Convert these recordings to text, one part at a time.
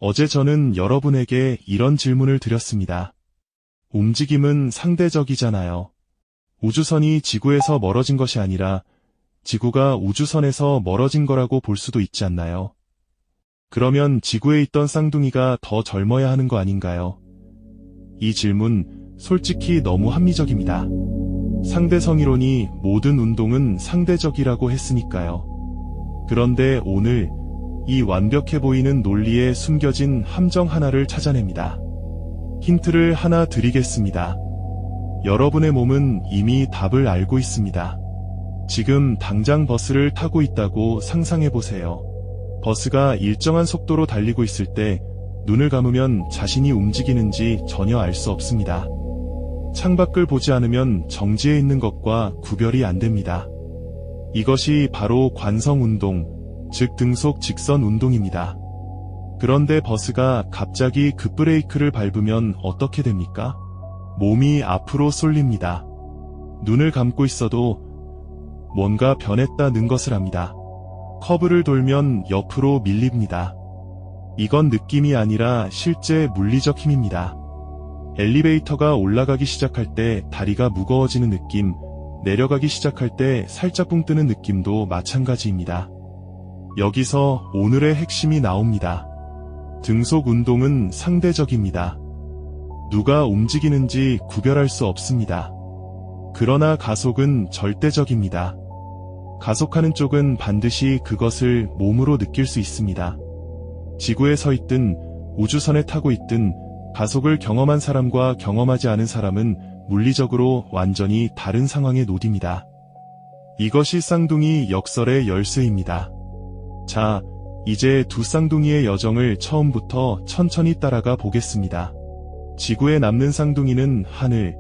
어제 저는 여러분에게 이런 질문을 드렸습니다. 움직임은 상대적이잖아요. 우주선이 지구에서 멀어진 것이 아니라 지구가 우주선에서 멀어진 거라고 볼 수도 있지 않나요? 그러면 지구에 있던 쌍둥이가 더 젊어야 하는 거 아닌가요? 이 질문 솔직히 너무 합리적입니다. 상대성이론이 모든 운동은 상대적이라고 했으니까요. 그런데 오늘 이 완벽해 보이는 논리에 숨겨진 함정 하나를 찾아냅니다. 힌트를 하나 드리겠습니다. 여러분의 몸은 이미 답을 알고 있습니다. 지금 당장 버스를 타고 있다고 상상해보세요. 버스가 일정한 속도로 달리고 있을 때 눈을 감으면 자신이 움직이는지 전혀 알 수 없습니다. 창밖을 보지 않으면 정지해 있는 것과 구별이 안 됩니다. 이것이 바로 관성운동, 즉 등속 직선 운동입니다. 그런데 버스가 갑자기 급브레이크를 밟으면 어떻게 됩니까? 몸이 앞으로 쏠립니다. 눈을 감고 있어도 뭔가 변했다는 것을 압니다. 커브를 돌면 옆으로 밀립니다. 이건 느낌이 아니라 실제 물리적 힘입니다. 엘리베이터가 올라가기 시작할 때 다리가 무거워지는 느낌, 내려가기 시작할 때 살짝 붕 뜨는 느낌도 마찬가지입니다. 여기서 오늘의 핵심이 나옵니다. 등속 운동은 상대적입니다. 누가 움직이는지 구별할 수 없습니다. 그러나 가속은 절대적입니다. 가속하는 쪽은 반드시 그것을 몸으로 느낄 수 있습니다. 지구에 서 있든 우주선에 타고 있든 가속을 경험한 사람과 경험하지 않은 사람은 물리적으로 완전히 다른 상황에 놓입니다. 이것이 쌍둥이 역설의 열쇠입니다. 자, 이제 두 쌍둥이의 여정을 처음부터 천천히 따라가 보겠습니다. 지구에 남는 쌍둥이는 하늘,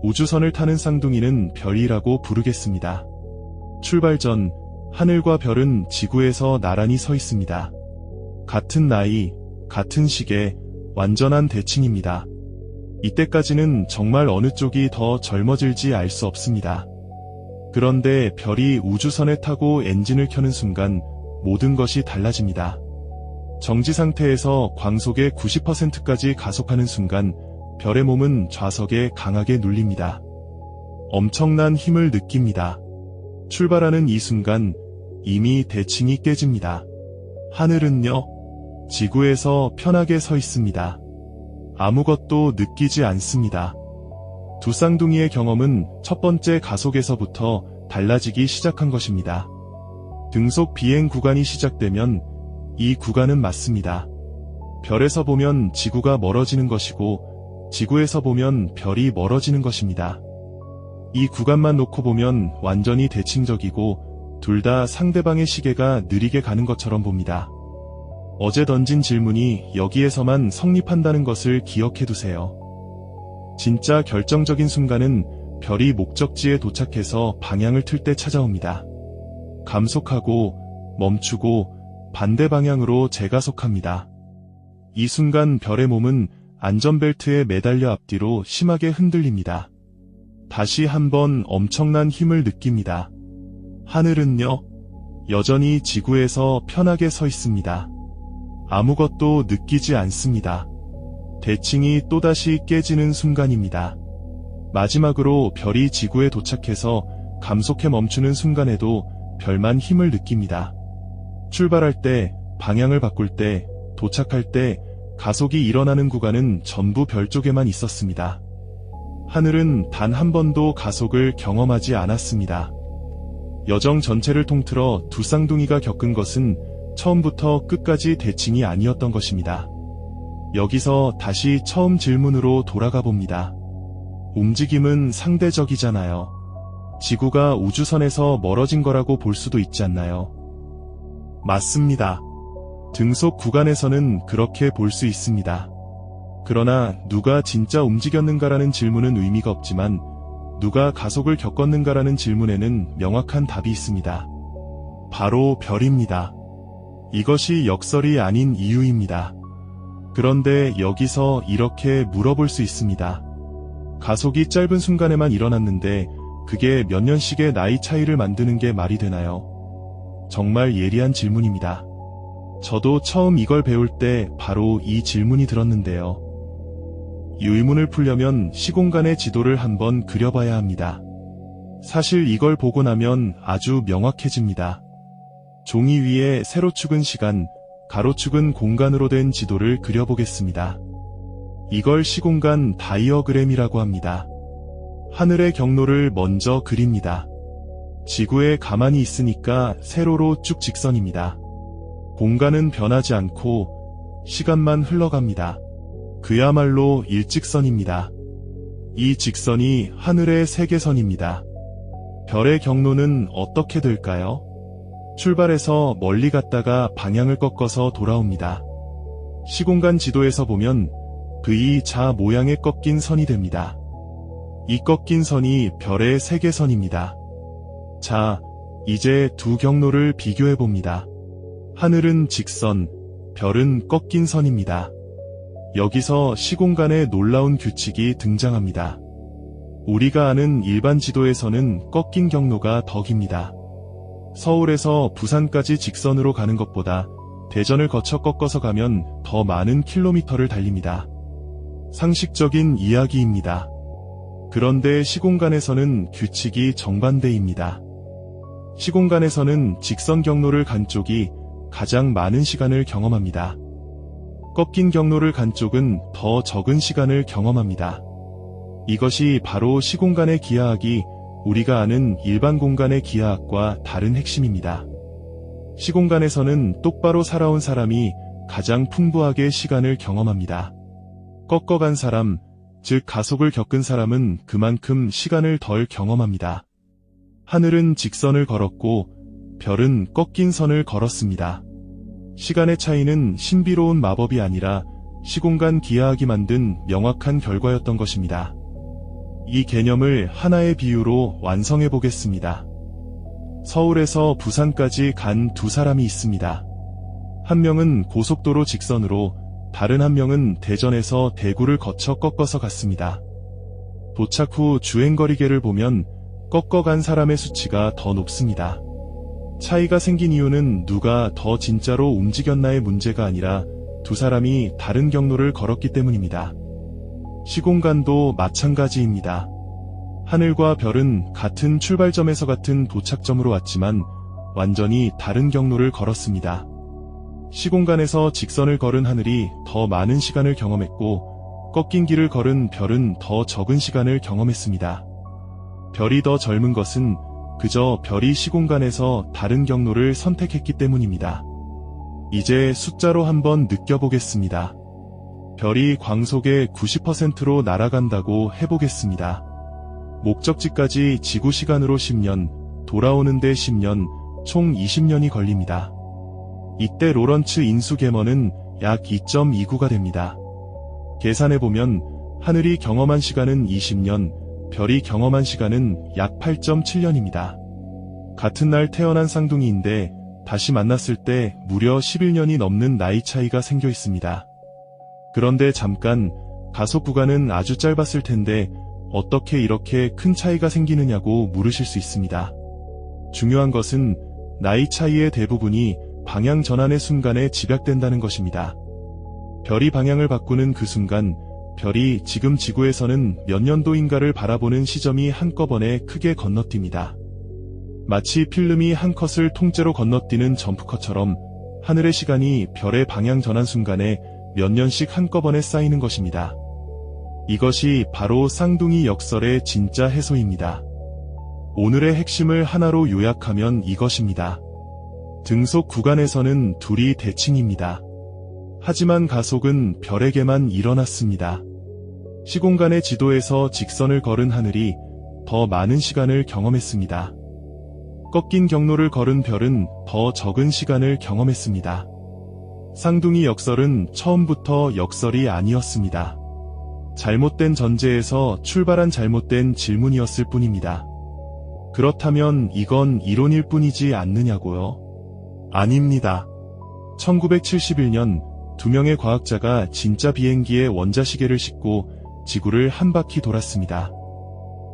우주선을 타는 쌍둥이는 별이라고 부르겠습니다. 출발 전 하늘과 별은 지구에서 나란히 서 있습니다. 같은 나이, 같은 시계, 완전한 대칭입니다. 이때까지는 정말 어느 쪽이 더 젊어질지 알 수 없습니다. 그런데 별이 우주선에 타고 엔진을 켜는 순간 모든 것이 달라집니다. 정지 상태에서 광속의 90%까지 가속하는 순간 별의 몸은 좌석에 강하게 눌립니다. 엄청난 힘을 느낍니다. 출발하는 이 순간 이미 대칭이 깨집니다. 하늘은요, 지구에서 편하게 서 있습니다. 아무것도 느끼지 않습니다. 두 쌍둥이의 경험은 첫 번째 가속에서부터 달라지기 시작한 것입니다. 등속 비행 구간이 시작되면 이 구간은 맞습니다. 별에서 보면 지구가 멀어지는 것이고 지구에서 보면 별이 멀어지는 것입니다. 이 구간만 놓고 보면 완전히 대칭적이고 둘 다 상대방의 시계가 느리게 가는 것처럼 봅니다. 어제 던진 질문이 여기에서만 성립한다는 것을 기억해두세요. 진짜 결정적인 순간은 별이 목적지에 도착해서 방향을 틀 때 찾아옵니다. 감속하고 멈추고 반대 방향으로 재가속합니다. 이 순간 별의 몸은 안전벨트에 매달려 앞뒤로 심하게 흔들립니다. 다시 한번 엄청난 힘을 느낍니다. 하늘은요, 여전히 지구에서 편하게 서 있습니다. 아무것도 느끼지 않습니다. 대칭이 또다시 깨지는 순간입니다. 마지막으로 별이 지구에 도착해서 감속해 멈추는 순간에도 별만 힘을 느낍니다. 출발할 때, 방향을 바꿀 때, 도착할 때 가속이 일어나는 구간은 전부 별 쪽에만 있었습니다. 하늘은 단 한 번도 가속을 경험하지 않았습니다. 여정 전체를 통틀어 두 쌍둥이가 겪은 것은 처음부터 끝까지 대칭이 아니었던 것입니다. 여기서 다시 처음 질문으로 돌아가 봅니다. 움직임은 상대적이잖아요. 지구가 우주선에서 멀어진 거라고 볼 수도 있지 않나요? 맞습니다. 등속 구간에서는 그렇게 볼 수 있습니다. 그러나 누가 진짜 움직였는가라는 질문은 의미가 없지만 누가 가속을 겪었는가라는 질문에는 명확한 답이 있습니다. 바로 별입니다. 이것이 역설이 아닌 이유입니다. 그런데 여기서 이렇게 물어볼 수 있습니다. 가속이 짧은 순간에만 일어났는데 그게 몇 년씩의 나이 차이를 만드는 게 말이 되나요? 정말 예리한 질문입니다. 저도 처음 이걸 배울 때 바로 이 질문이 들었는데요. 이 의문을 풀려면 시공간의 지도를 한번 그려봐야 합니다. 사실 이걸 보고 나면 아주 명확해집니다. 종이 위에 세로축은 시간, 가로축은 공간으로 된 지도를 그려보겠습니다. 이걸 시공간 다이어그램이라고 합니다. 하늘의 경로를 먼저 그립니다. 지구에 가만히 있으니까 세로로 쭉 직선입니다. 공간은 변하지 않고 시간만 흘러갑니다. 그야말로 일직선입니다. 이 직선이 하늘의 세계선입니다. 별의 경로는 어떻게 될까요? 출발해서 멀리 갔다가 방향을 꺾어서 돌아옵니다. 시공간 지도에서 보면 V자 모양의 꺾인 선이 됩니다. 이 꺾인 선이 별의 세계선입니다. 자, 이제 두 경로를 비교해 봅니다. 하늘은 직선, 별은 꺾인 선입니다. 여기서 시공간의 놀라운 규칙이 등장합니다. 우리가 아는 일반 지도에서는 꺾인 경로가 더 깁니다. 서울에서 부산까지 직선으로 가는 것보다 대전을 거쳐 꺾어서 가면 더 많은 킬로미터를 달립니다. 상식적인 이야기입니다. 그런데 시공간에서는 규칙이 정반대입니다. 시공간에서는 직선 경로를 간 쪽이 가장 많은 시간을 경험합니다. 꺾인 경로를 간 쪽은 더 적은 시간을 경험합니다. 이것이 바로 시공간의 기하학이 우리가 아는 일반 공간의 기하학과 다른 핵심입니다. 시공간에서는 똑바로 살아온 사람이 가장 풍부하게 시간을 경험합니다. 꺾어간 사람, 즉 가속을 겪은 사람은 그만큼 시간을 덜 경험합니다. 하늘은 직선을 걸었고 별은 꺾인 선을 걸었습니다. 시간의 차이는 신비로운 마법이 아니라 시공간 기하학이 만든 명확한 결과였던 것입니다. 이 개념을 하나의 비유로 완성해 보겠습니다. 서울에서 부산까지 간 두 사람이 있습니다. 한 명은 고속도로 직선으로, 다른 한 명은 대전에서 대구를 거쳐 꺾어서 갔습니다. 도착 후 주행거리계를 보면 꺾어간 사람의 수치가 더 높습니다. 차이가 생긴 이유는 누가 더 진짜로 움직였나의 문제가 아니라 두 사람이 다른 경로를 걸었기 때문입니다. 시공간도 마찬가지입니다. 하늘과 별은 같은 출발점에서 같은 도착점으로 왔지만 완전히 다른 경로를 걸었습니다. 시공간에서 직선을 걸은 하늘이 더 많은 시간을 경험했고 꺾인 길을 걸은 별은 더 적은 시간을 경험했습니다. 별이 더 젊은 것은 그저 별이 시공간에서 다른 경로를 선택했기 때문입니다. 이제 숫자로 한번 느껴보겠습니다. 별이 광속의 90%로 날아간다고 해보겠습니다. 목적지까지 지구 시간으로 10년, 돌아오는데 10년, 총 20년이 걸립니다. 이때 로런츠 인수 계머는 약 2.29가 됩니다. 계산해보면 하늘이 경험한 시간은 20년, 별이 경험한 시간은 약 8.7년입니다. 같은 날 태어난 쌍둥이인데 다시 만났을 때 무려 11년이 넘는 나이 차이가 생겨 있습니다. 그런데 잠깐, 가속 구간은 아주 짧았을 텐데 어떻게 이렇게 큰 차이가 생기느냐고 물으실 수 있습니다. 중요한 것은 나이 차이의 대부분이 방향 전환의 순간에 집약된다는 것입니다. 별이 방향을 바꾸는 그 순간, 별이 지금 지구에서는 몇 년도인가를 바라보는 시점이 한꺼번에 크게 건너뜁니다. 마치 필름이 한 컷을 통째로 건너뛰는 점프컷처럼 하늘의 시간이 별의 방향 전환 순간에 몇 년씩 한꺼번에 쌓이는 것입니다. 이것이 바로 쌍둥이 역설의 진짜 해소입니다. 오늘의 핵심을 하나로 요약하면 이것입니다. 등속 구간에서는 둘이 대칭입니다. 하지만 가속은 별에게만 일어났습니다. 시공간의 지도에서 직선을 걸은 하늘이 더 많은 시간을 경험했습니다. 꺾인 경로를 걸은 별은 더 적은 시간을 경험했습니다. 쌍둥이 역설은 처음부터 역설이 아니었습니다. 잘못된 전제에서 출발한 잘못된 질문이었을 뿐입니다. 그렇다면 이건 이론일 뿐이지 않느냐고요? 아닙니다. 1971년 두 명의 과학자가 진짜 비행기에 원자시계를 싣고 지구를 한 바퀴 돌았습니다.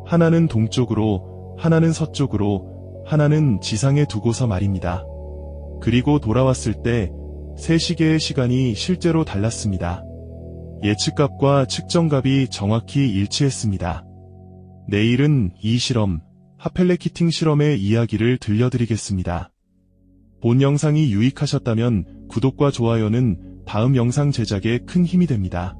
하나는 동쪽으로, 하나는 서쪽으로, 하나는 지상에 두고서 말입니다. 그리고 돌아왔을 때 세 시계의 시간이 실제로 달랐습니다. 예측값과 측정값이 정확히 일치했습니다. 내일은 이 실험, 하펠레키팅 실험의 이야기를 들려드리겠습니다. 본 영상이 유익하셨다면 구독과 좋아요는 다음 영상 제작에 큰 힘이 됩니다.